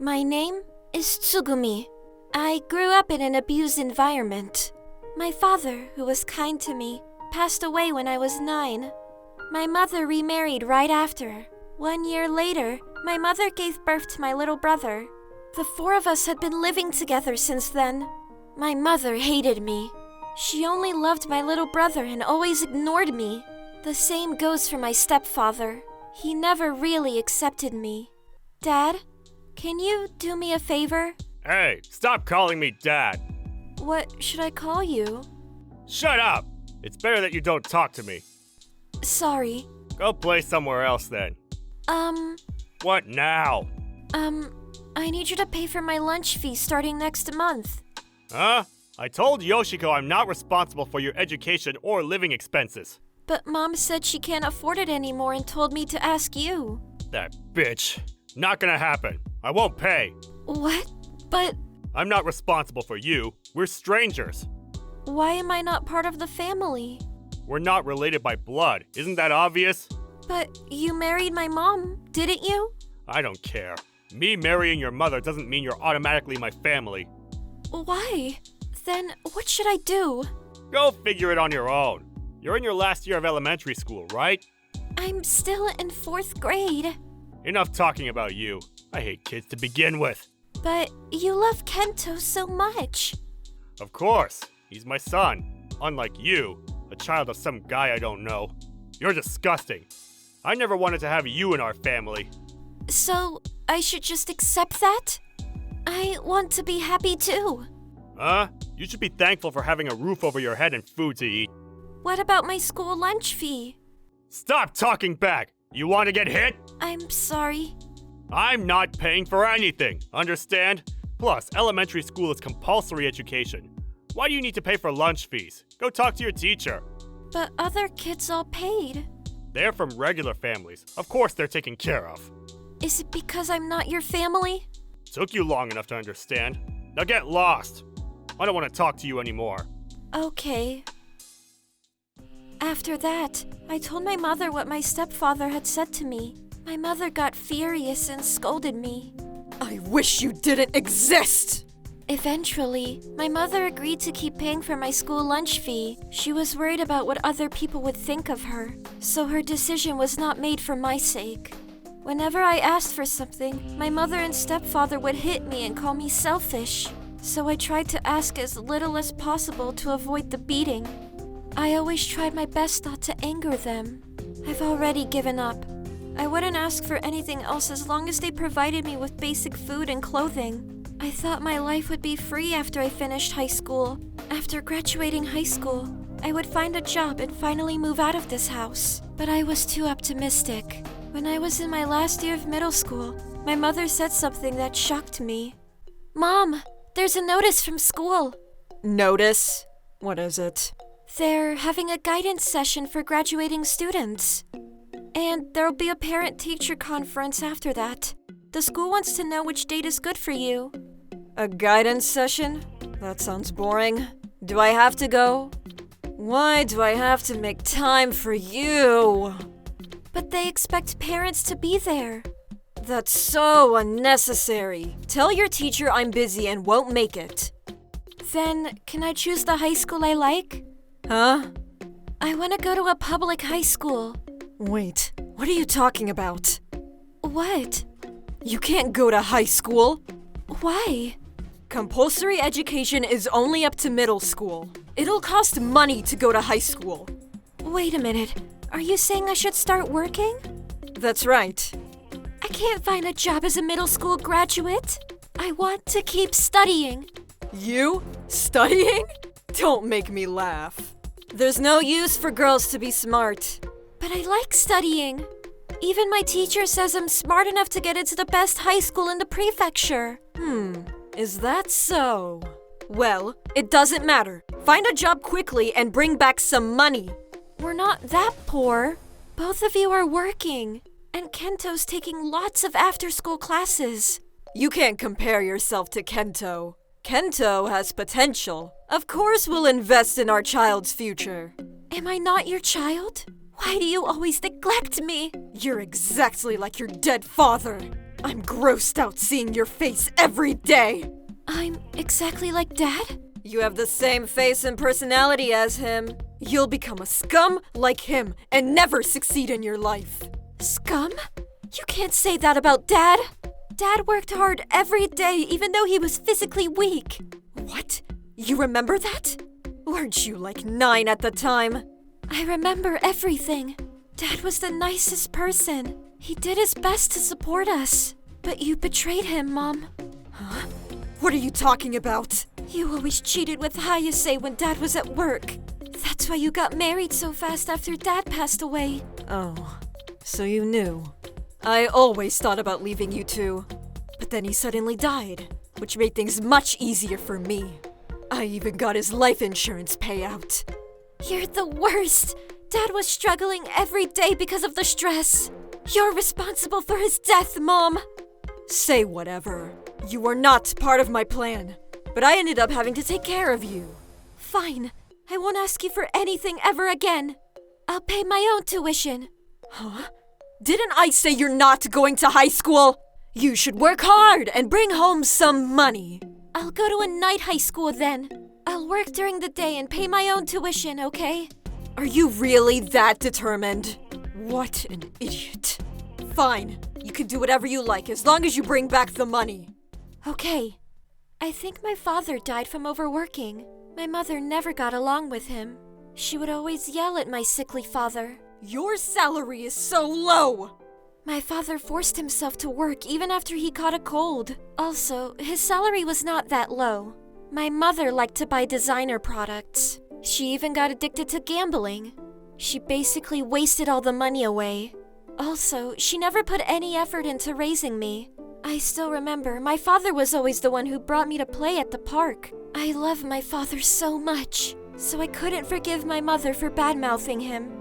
My name is Tsugumi. I grew up in an abused environment. My father, who was kind to me, passed away when I was 9. My mother remarried right after. 1 year later, my mother gave birth to my little brother. The 4 of us had been living together since then. My mother hated me. She only loved my little brother and always ignored me. The same goes for my stepfather. He never really accepted me. Dad, can you do me a favor? Hey, stop calling me Dad. What should I call you? Shut up! It's better that you don't talk to me. Sorry. Go play somewhere else then. What now? I need you to pay for my lunch fee starting next month. Huh? I told Yoshiko I'm not responsible for your education or living expenses. But Mom said she can't afford it anymore and told me to ask you. That bitch. Not gonna happen. I won't pay. What? But I'm not responsible for you. We're strangers. why am I not part of the family? We're not related by blood. Isn't that obvious? But you married my mom, didn't you? I don't care. Me marrying your mother doesn't mean you're automatically my family. Why? Then what should I do? Go figure it on your own. You're in your last year of elementary school, right? I'm still in 4th grade. Enough talking about you. I hate kids to begin with. But you love Kento so much. Of course. He's my son. Unlike you, a child of some guy I don't know. You're disgusting. I never wanted to have you in our family. So I should just accept that? I want to be happy too. Huh? You should be thankful for having a roof over your head and food to eat. What about my school lunch fee? Stop talking back! You want to get hit? I'm sorry. I'm not paying for anything, understand? Plus, elementary school is compulsory education. Why do you need to pay for lunch fees? Go talk to your teacher. But other kids all paid. They're from regular families. Of course they're taken care of. Is it because I'm not your family? Took you long enough to understand. Now get lost. I don't want to talk to you anymore. Okay. After that, I told my mother what my stepfather had said to me. My mother got furious and scolded me. I wish you didn't exist! Eventually, my mother agreed to keep paying for my school lunch fee. She was worried about what other people would think of her, so her decision was not made for my sake. Whenever I asked for something, my mother and stepfather would hit me and call me selfish. So I tried to ask as little as possible to avoid the beating. I always tried my best not to anger them. I've already given up. I wouldn't ask for anything else as long as they provided me with basic food and clothing. I thought my life would be free after I finished high school. After graduating high school, I would find a job and finally move out of this house. But I was too optimistic. When I was in my last year of middle school, my mother said something that shocked me. Mom, there's a notice from school. Notice? What is it? They're having a guidance session for graduating students. And there'll be a parent-teacher conference after that. The school wants to know which date is good for you. A guidance session? That sounds boring. Do I have to go? Why do I have to make time for you? But they expect parents to be there. That's so unnecessary. Tell your teacher I'm busy and won't make it. Then, can I choose the high school I like? Huh? I want to go to a public high school. Wait, what are you talking about? What? You can't go to high school. Why? Compulsory education is only up to middle school. It'll cost money to go to high school. Wait a minute. Are you saying I should start working? That's right. I can't find a job as a middle school graduate. I want to keep studying. You? Studying? Don't make me laugh. There's no use for girls to be smart. But I like studying. Even my teacher says I'm smart enough to get into the best high school in the prefecture. Is that so? Well, it doesn't matter. Find a job quickly and bring back some money. We're not that poor. Both of you are working. And Kento's taking lots of after-school classes. You can't compare yourself to Kento. Kento has potential. Of course we'll invest in our child's future. Am I not your child? Why do you always neglect me? You're exactly like your dead father. I'm grossed out seeing your face every day. I'm exactly like Dad? You have the same face and personality as him. You'll become a scum like him and never succeed in your life. Scum? You can't say that about Dad. Dad worked hard every day even though he was physically weak. What? You remember that? Weren't you like 9 at the time? I remember everything. Dad was the nicest person. He did his best to support us. But you betrayed him, Mom. Huh? What are you talking about? You always cheated with Hayase when Dad was at work. That's why you got married so fast after Dad passed away. Oh, so you knew. I always thought about leaving you two. But then he suddenly died, which made things much easier for me. I even got his life insurance payout. You're the worst. Dad was struggling every day because of the stress. You're responsible for his death, Mom. Say whatever. You were not part of my plan. But I ended up having to take care of you. Fine. I won't ask you for anything ever again. I'll pay my own tuition. Huh? Didn't I say you're not going to high school? You should work hard and bring home some money. I'll go to a night high school then. I'll work during the day and pay my own tuition, okay? Are you really that determined? What an idiot. Fine. You can do whatever you like as long as you bring back the money. Okay. I think my father died from overworking. My mother never got along with him. She would always yell at my sickly father. Your salary is so low! My father forced himself to work even after he caught a cold. Also, his salary was not that low. My mother liked to buy designer products. She even got addicted to gambling. She basically wasted all the money away. Also, she never put any effort into raising me. I still remember my father was always the one who brought me to play at the park. I love my father so much, so I couldn't forgive my mother for bad-mouthing him.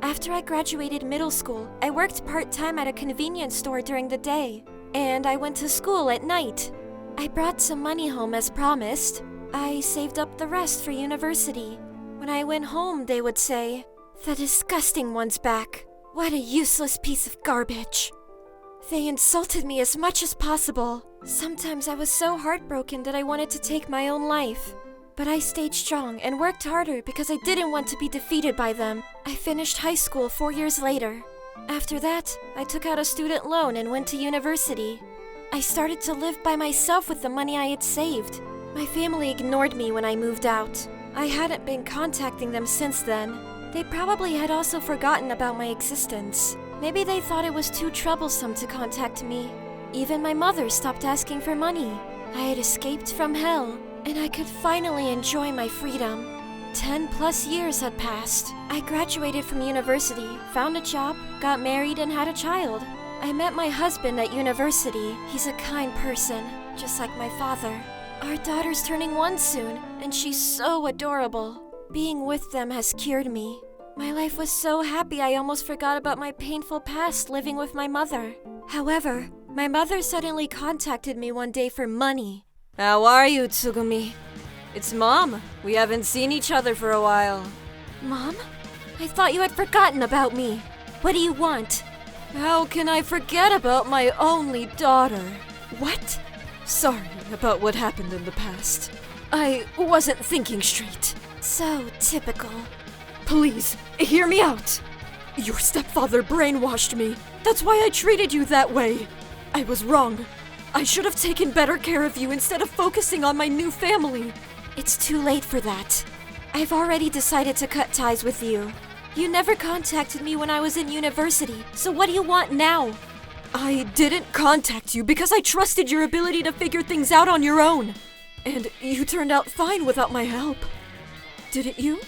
After I graduated middle school, I worked part-time at a convenience store during the day, and I went to school at night. I brought some money home as promised. I saved up the rest for university. When I went home, they would say, "The disgusting one's back. What a useless piece of garbage." They insulted me as much as possible. Sometimes I was so heartbroken that I wanted to take my own life. But I stayed strong and worked harder because I didn't want to be defeated by them. I finished high school 4 years later. After that, I took out a student loan and went to university. I started to live by myself with the money I had saved. My family ignored me when I moved out. I hadn't been contacting them since then. They probably had also forgotten about my existence. Maybe they thought it was too troublesome to contact me. Even my mother stopped asking for money. I had escaped from hell, and I could finally enjoy my freedom. 10+ years had passed. I graduated from university, found a job, got married, and had a child. I met my husband at university. He's a kind person, just like my father. Our daughter's turning 1 soon, and she's so adorable. Being with them has cured me. My life was so happy I almost forgot about my painful past living with my mother. However, my mother suddenly contacted me one day for money. How are you, Tsugumi? It's Mom. We haven't seen each other for a while. Mom? I thought you had forgotten about me. What do you want? How can I forget about my only daughter? What? Sorry about what happened in the past. I wasn't thinking straight. So typical. Please, hear me out. Your stepfather brainwashed me. That's why I treated you that way. I was wrong. I should have taken better care of you instead of focusing on my new family. It's too late for that. I've already decided to cut ties with you. You never contacted me when I was in university, so what do you want now? I didn't contact you because I trusted your ability to figure things out on your own. And you turned out fine without my help. Didn't you?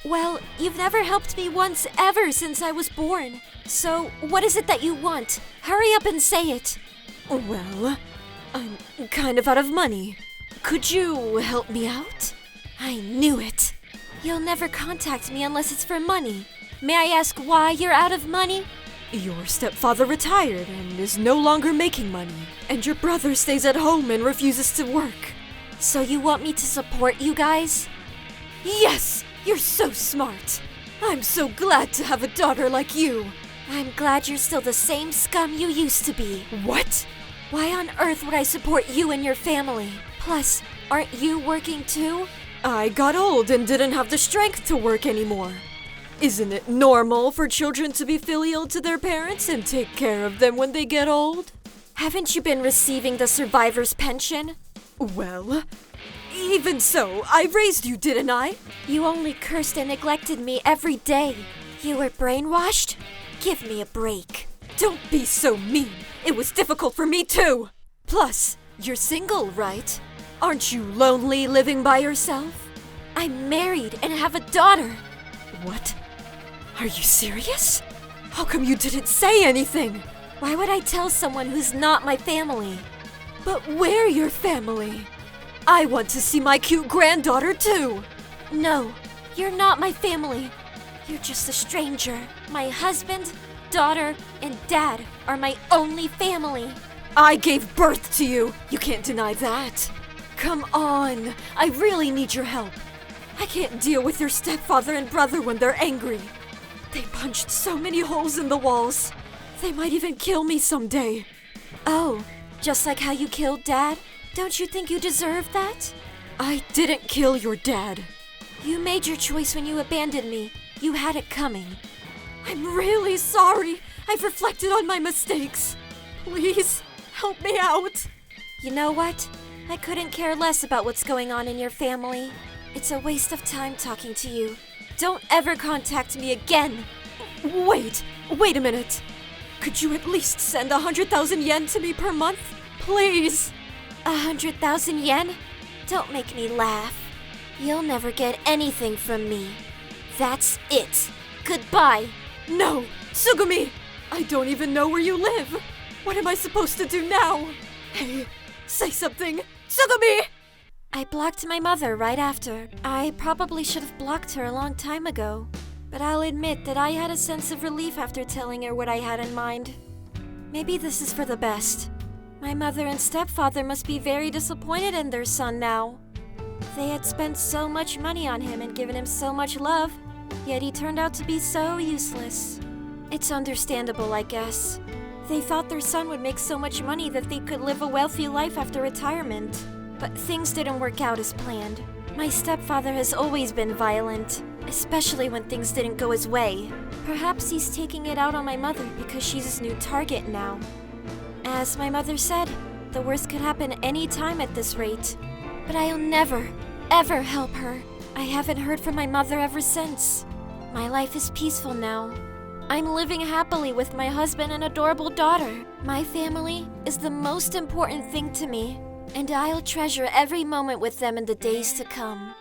Well, you've never helped me once ever since I was born. So, what is it that you want? Hurry up and say it. Well, I'm kind of out of money. Could you help me out? I knew it. You'll never contact me unless it's for money. May I ask why you're out of money? Your stepfather retired and is no longer making money, and your brother stays at home and refuses to work. So you want me to support you guys? Yes! You're so smart. I'm so glad to have a daughter like you. I'm glad you're still the same scum you used to be. What? Why on earth would I support you and your family? Plus, aren't you working too? I got old and didn't have the strength to work anymore. Isn't it normal for children to be filial to their parents and take care of them when they get old? Haven't you been receiving the survivor's pension? Well, even so, I raised you, didn't I? You only cursed and neglected me every day. You were brainwashed? Give me a break. Don't be so mean. It was difficult for me too. Plus, you're single, right? Aren't you lonely living by yourself? I'm married and have a daughter. What? Are you serious? How come you didn't say anything? Why would I tell someone who's not my family? But we're your family. I want to see my cute granddaughter too. No, you're not my family. You're just a stranger. My husband, daughter, and dad are my only family. I gave birth to you. You can't deny that. Come on. I really need your help. I can't deal with your stepfather and brother when they're angry. They punched so many holes in the walls. They might even kill me someday. Oh, just like how you killed Dad? Don't you think you deserve that? I didn't kill your dad. You made your choice when you abandoned me. You had it coming. I'm really sorry. I've reflected on my mistakes. Please, help me out. You know what? I couldn't care less about what's going on in your family. It's a waste of time talking to you. Don't ever contact me again. Wait a minute. Could you at least send 100,000 yen to me per month? Please. 100,000 yen? Don't make me laugh. You'll never get anything from me. That's it. Goodbye. No, Sugumi! I don't even know where you live. What am I supposed to do now? Hey, say something. Sugumi! I blocked my mother right after. I probably should have blocked her a long time ago. But I'll admit that I had a sense of relief after telling her what I had in mind. Maybe this is for the best. My mother and stepfather must be very disappointed in their son now. They had spent so much money on him and given him so much love, yet he turned out to be so useless. It's understandable, I guess. They thought their son would make so much money that they could live a wealthy life after retirement. But things didn't work out as planned. My stepfather has always been violent, especially when things didn't go his way. Perhaps he's taking it out on my mother because she's his new target now. As my mother said, the worst could happen any time at this rate. But I'll never, ever help her. I haven't heard from my mother ever since. My life is peaceful now. I'm living happily with my husband and adorable daughter. My family is the most important thing to me, and I'll treasure every moment with them in the days to come.